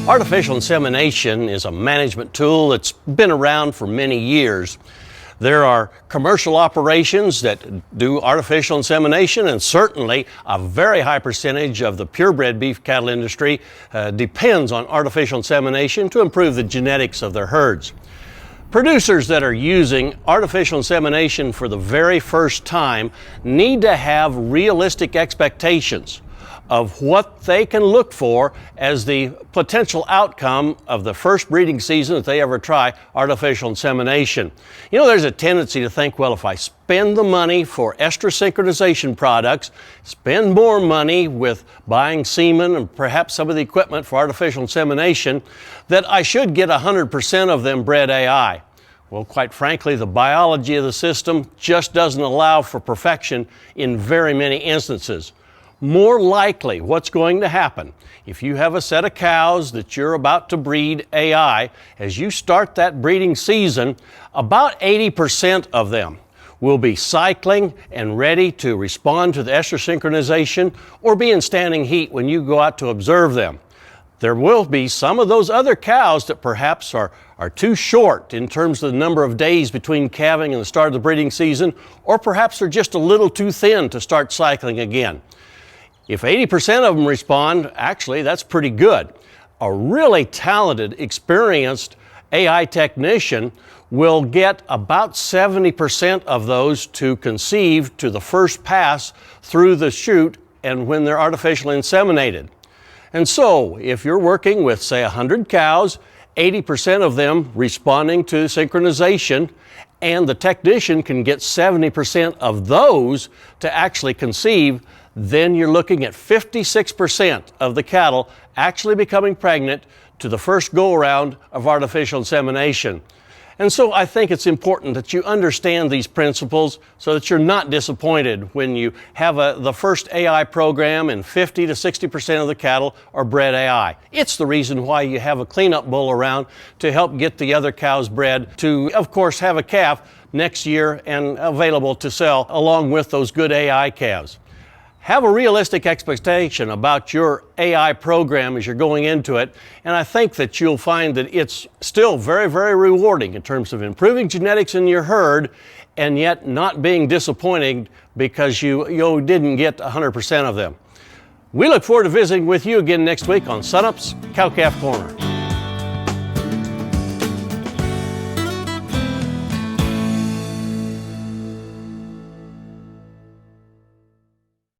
Artificial insemination is a management tool that's been around for many years. There are commercial operations that do artificial insemination, and certainly a very high percentage of the purebred beef cattle industry depends on artificial insemination to improve the genetics of their herds. Producers that are using artificial insemination for the very first time need to have realistic expectations of what they can look for as the potential outcome of the first breeding season that they ever try artificial insemination. You know, there's a tendency to think, well, if I spend the money for estrus synchronization products, spend more money with buying semen and perhaps some of the equipment for artificial insemination, that I should get 100% of them bred AI. Well, quite frankly, the biology of the system just doesn't allow for perfection in very many instances. More likely, what's going to happen, if you have a set of cows that you're about to breed AI, as you start that breeding season, about 80% of them will be cycling and ready to respond to the estrus synchronization or be in standing heat when you go out to observe them. There will be some of those other cows that perhaps are too short in terms of the number of days between calving and the start of the breeding season, or perhaps they're just a little too thin to start cycling again. If 80% of them respond, actually, that's pretty good. A really talented, experienced AI technician will get about 70% of those to conceive to the first pass through the chute and when they're artificially inseminated. And so, if you're working with, say, 100 cows, 80% of them responding to synchronization, and the technician can get 70% of those to actually conceive, then you're looking at 56% of the cattle actually becoming pregnant to the first go-around of artificial insemination. And so I think it's important that you understand these principles so that you're not disappointed when you have the first AI program and 50 to 60% of the cattle are bred AI. It's the reason why you have a cleanup bull around to help get the other cows bred to, of course, have a calf next year and available to sell along with those good AI calves. Have a realistic expectation about your AI program as you're going into it, and I think that you'll find that it's still very, very rewarding in terms of improving genetics in your herd and yet not being disappointing because you didn't get 100% of them. We look forward to visiting with you again next week on Sunup's Cow-Calf Corner.